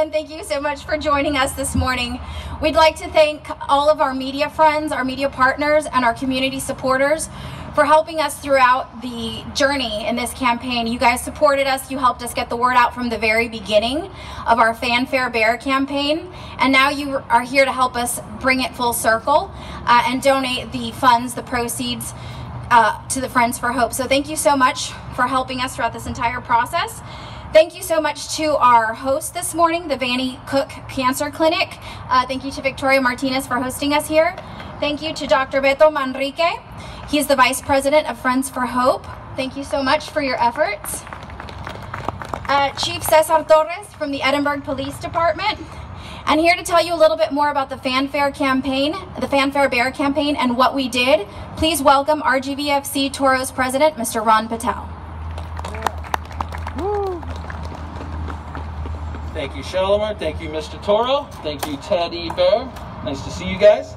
everyone. Thank you so much for joining us this morning. We'd like to thank all of our media friends, our media partners, and our community supporters for helping us throughout the journey in this campaign. You guys supported us. You helped us get the word out from the very beginning of our Fanfare Bear campaign. And now you are here to help us bring it full circle and donate the funds, the proceeds, to the Friends for Hope. So thank you so much for helping us throughout this entire process. Thank you so much to our host this morning, the Vannie Cook Cancer Clinic. Thank you to Victoria Martinez for hosting us here. Thank you to Dr. Beto Manrique. He's the Vice President of Friends for Hope. Thank you so much for your efforts. Chief Cesar Torres from the Edinburgh Police Department. And here to tell you a little bit more about the Fanfare campaign, the Fanfare Bear campaign, and what we did, please welcome RGVFC Toros President, Mr. Ron Patel. Thank you, Shalimar. Thank you, Mr. Toro. Thank you, Teddy Bear. Nice to see you guys.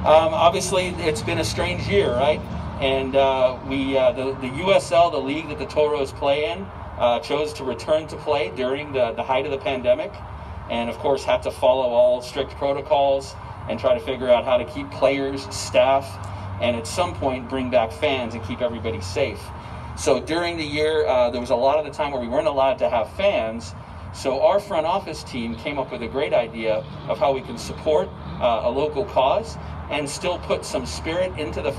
Obviously, it's been a strange year, right? And the USL, the league that the Toros play in, chose to return to play during the height of the pandemic. And of course had to follow all strict protocols and try to figure out how to keep players, staff, and at some point bring back fans and keep everybody safe. So during the year, there was a lot of the time where we weren't allowed to have fans. So our front office team came up with a great idea of how we can support a local cause and still put some spirit into the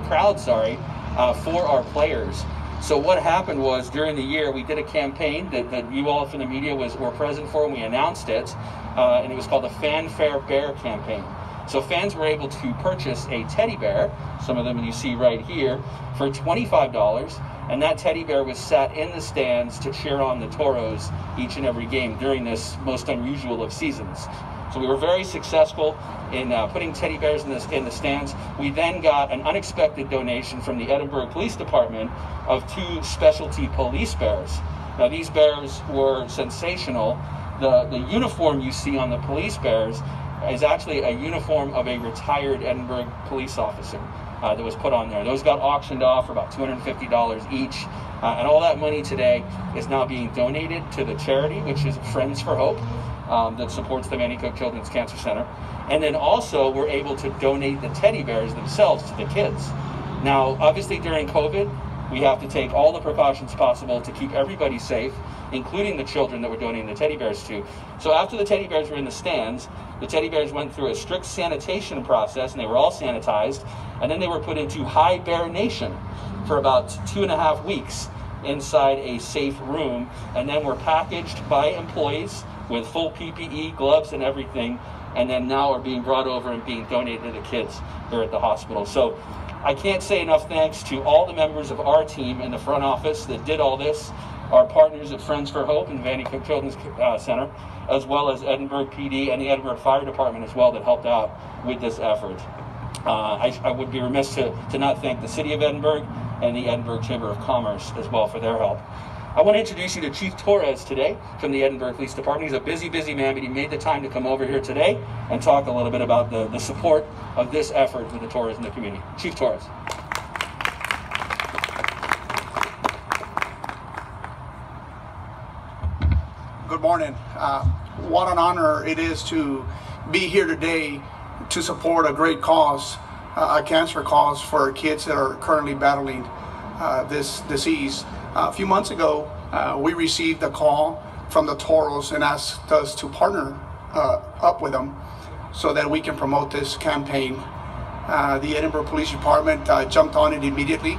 crowd, for our players. So what happened was during the year we did a campaign that you all from the media were present for, and we announced it, and it was called the Fanfare Bear campaign. So fans were able to purchase a teddy bear, some of them you see right here, for $25, and that teddy bear was sat in the stands to cheer on the Toros each and every game during this most unusual of seasons. So we were very successful in putting teddy bears in the stands. We then got an unexpected donation from the Edinburgh Police Department of 2 specialty police bears. Now these bears were sensational. The uniform you see on the police bears is actually a uniform of a retired Edinburgh police officer that was put on there. Those got auctioned off for about $250 each. And all that money today is now being donated to the charity, which is Friends for Hope, that supports the Vannie Cook Children's Cancer Center. And then also we're able to donate the teddy bears themselves to the kids. Now, obviously during COVID, we have to take all the precautions possible to keep everybody safe, including the children that we're donating the teddy bears to. So after the teddy bears were in the stands, the teddy bears went through a strict sanitation process, and they were all sanitized, and then they were put into hibernation for about 2.5 weeks inside a safe room, and then were packaged by employees with full PPE, gloves, and everything, and then now are being brought over and being donated to the kids here at the hospital. So I can't say enough thanks to all the members of our team in the front office that did all this, our partners at Friends for Hope and Vannie Cook Children's Center, as well as Edinburgh PD and the Edinburgh Fire Department as well that helped out with this effort. I would be remiss to not thank the City of Edinburgh and the Edinburgh Chamber of Commerce as well for their help. I want to introduce you to Chief Torres today from the Edinburgh Police Department. He's a busy man, but he made the time to come over here today and talk a little bit about the support of this effort with the Toros in the community. Chief Torres. Good morning. What an honor it is to be here today to support a great cause, a cancer cause for kids that are currently battling this disease. A few months ago, we received a call from the Toros and asked us to partner up with them so that we can promote this campaign. The Edinburgh Police Department jumped on it immediately.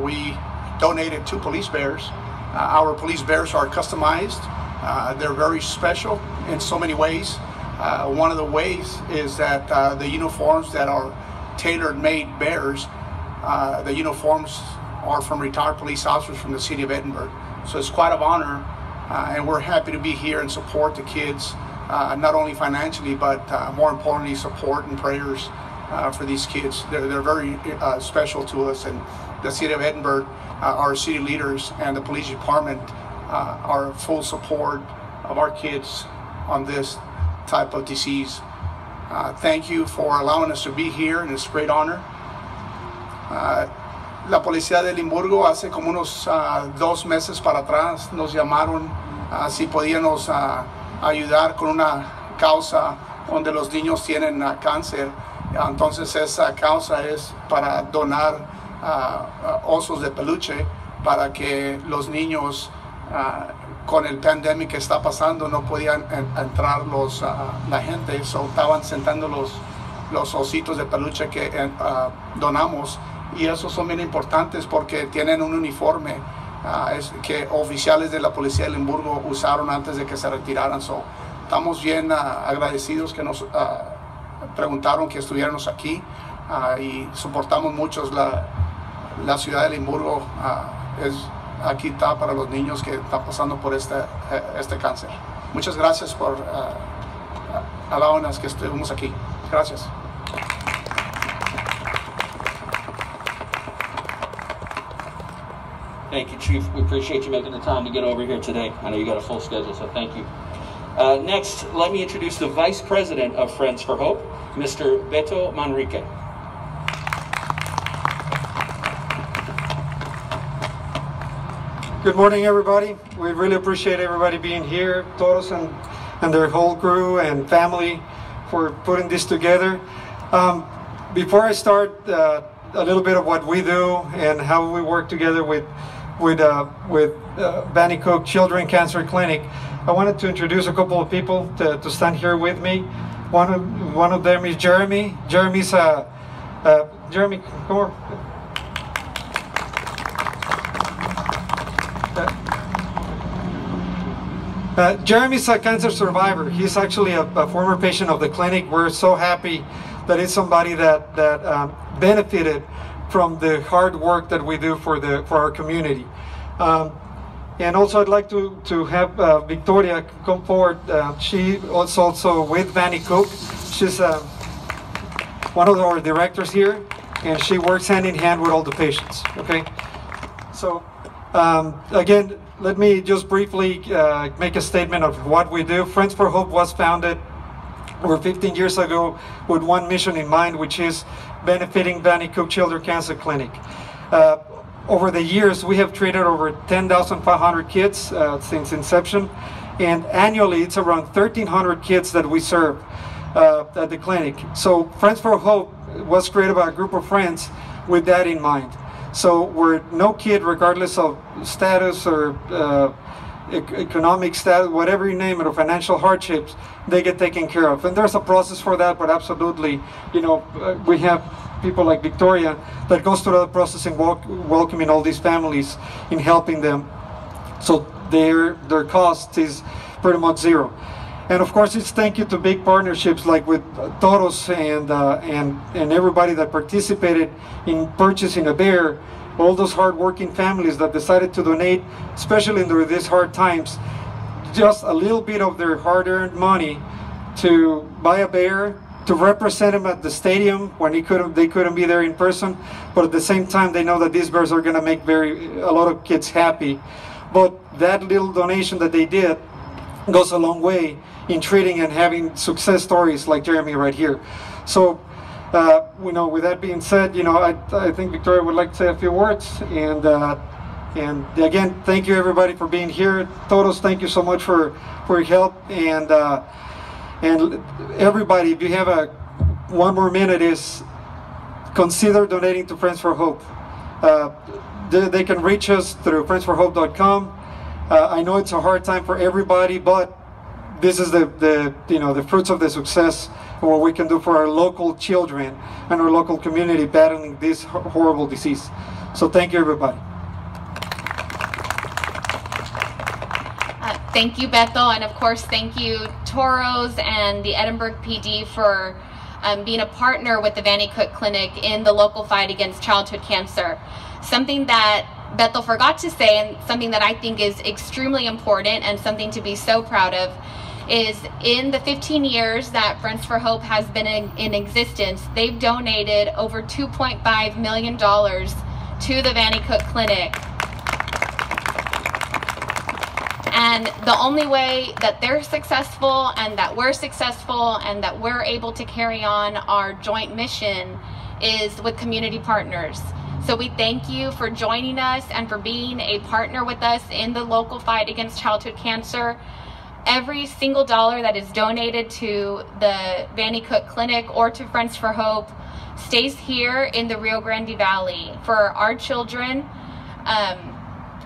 We donated 2 police bears. Our police bears are customized. They're very special in so many ways. One of the ways is that the uniforms that are tailor-made bears, the uniforms are from retired police officers from the City of Edinburgh. So it's quite an honor, and we're happy to be here and support the kids, not only financially, but more importantly, support and prayers for these kids. They're very special to us, and the City of Edinburgh, our city leaders and the police department are full support of our kids on this type of disease. Thank you for allowing us to be here, and it's a great honor. La policía de Edimburgo hace como unos 2 meses para atrás nos llamaron si podíamos ayudar con una causa donde los niños tienen cáncer. Entonces esa causa es para donar osos de peluche para que los niños con el pandemia que está pasando no podían entrar la gente, estaban sentando los ositos de peluche que donamos, y esos son bien importantes porque tienen un uniforme que oficiales de la policía de Limburgo usaron antes de que se retiraran. Estamos bien agradecidos que nos preguntaron que estuviéramos aquí y soportamos mucho la ciudad de Limburgo. Aquí está para los niños que están pasando por este cáncer. Muchas gracias por alabanzas que estuvimos aquí. Gracias. Thank you, Chief. We appreciate you making the time to get over here today. I know you got a full schedule, so thank you. Next, let me introduce the Vice President of Friends for Hope, Mr. Beto Manrique. Good morning, everybody. We really appreciate everybody being here, Toros and their whole crew and family for putting this together. Before I start, a little bit of what we do and how we work together with Vannie Cook Children Cancer Clinic, I wanted to introduce a couple of people to stand here with me. One of them is Jeremy. Jeremy's Jeremy, come on. Jeremy's a cancer survivor. He's actually a former patient of the clinic. We're so happy that it's somebody that benefited from the hard work that we do for our community. And also I'd like to have Victoria come forward. She is also with Vannie Cook. She's one of our directors here, and she works hand in hand with all the patients. Okay, so again, let me just briefly make a statement of what we do. Friends for Hope was founded over 15 years ago with one mission in mind, which is benefiting Vannie Cook Children Cancer Clinic. Over the years, we have treated over 10,500 kids since inception, and annually it's around 1,300 kids that we serve at the clinic. So Friends for Hope was created by a group of friends with that in mind. So where no kid, regardless of status or economic status, whatever you name it, or financial hardships, they get taken care of. And there's a process for that, but absolutely, you know, we have people like Victoria that goes through the process in welcoming all these families, in helping them. So their cost is pretty much zero. And of course, it's thank you to big partnerships like with Toros and everybody that participated in purchasing a bear, all those hard-working families that decided to donate, especially during these hard times, just a little bit of their hard-earned money to buy a bear, to represent him at the stadium when they couldn't be there in person, but at the same time they know that these bears are going to make a lot of kids happy. But that little donation that they did goes a long way in treating and having success stories like Jeremy right here. So, you know, with that being said, you know, I think Victoria would like to say a few words, and again, thank you everybody for being here. Toros, thank you so much for your help, and everybody, if you have one more minute, is consider donating to Friends for Hope. They can reach us through friendsforhope.com. I know it's a hard time for everybody, but this is the fruits of the success of what we can do for our local children and our local community battling this horrible disease. So thank you, everybody. Thank you, Beto, and of course thank you, Toros and the Edinburgh PD for being a partner with the Vannie Cook Clinic in the local fight against childhood cancer. Something that Beto forgot to say, and something that I think is extremely important and something to be so proud of, is in the 15 years that Friends for Hope has been in existence, they've donated over $2.5 million to the Vannie Cook Clinic. And the only way that they're successful and that we're successful and that we're able to carry on our joint mission is with community partners. So we thank you for joining us and for being a partner with us in the local fight against childhood cancer. Every single dollar that is donated to the Vannie Cook Clinic or to Friends for Hope stays here in the Rio Grande Valley for our children.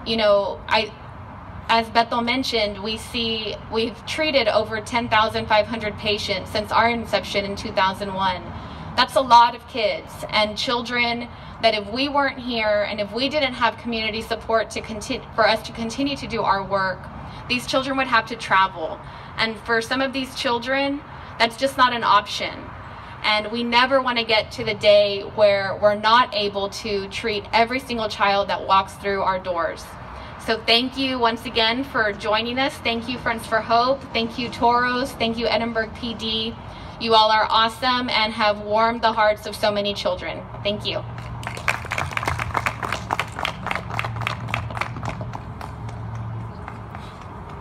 You know, as Beto mentioned, we've treated over 10,500 patients since our inception in 2001. That's a lot of kids and children that if we weren't here and if we didn't have community support for us to continue to do our work, these children would have to travel. And for some of these children, that's just not an option. And we never want to get to the day where we're not able to treat every single child that walks through our doors. So thank you once again for joining us. Thank you, Friends for Hope. Thank you, Toros. Thank you, Edinburgh PD. You all are awesome and have warmed the hearts of so many children. Thank you.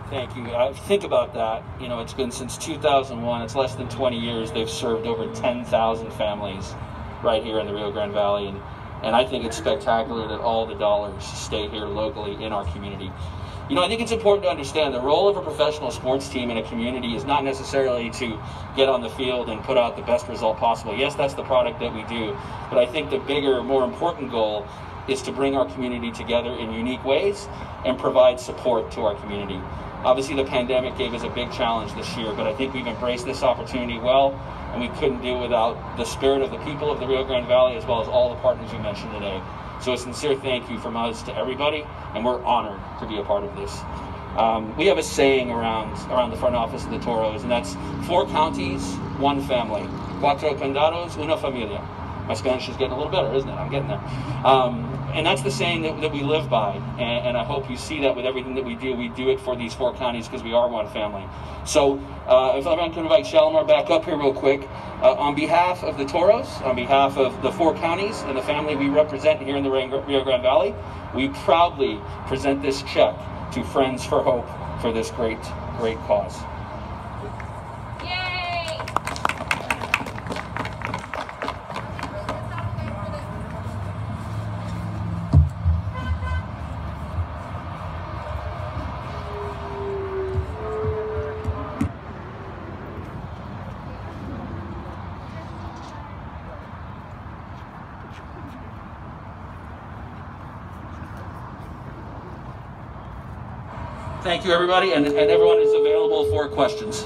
Thank you. Think about that. You know, it's been since 2001. It's less than 20 years. They've served over 10,000 families right here in the Rio Grande Valley. And I think it's spectacular that all the dollars stay here locally in our community. You know, I think it's important to understand the role of a professional sports team in a community is not necessarily to get on the field and put out the best result possible. Yes, that's the product that we do. But I think the bigger, more important goal is to bring our community together in unique ways and provide support to our community. Obviously, the pandemic gave us a big challenge this year, but I think we've embraced this opportunity well, and we couldn't do it without the spirit of the people of the Rio Grande Valley, as well as all the partners you mentioned today. So a sincere thank you from us to everybody, and we're honored to be a part of this. We have a saying around the front office of the Toros, and that's 4 counties, 1 family. Cuatro condados, una familia. My Spanish is getting a little better, isn't it? I'm getting there. And that's the saying that we live by, and I hope you see that with everything that we do. We do it for these 4 counties because we are one family. So if I can invite Shalimar back up here real quick, on behalf of the Toros, on behalf of the 4 counties and the family we represent here in the Rio Grande Valley, we proudly present this check to Friends for Hope for this great cause. Thank you, everybody, and everyone is available for questions.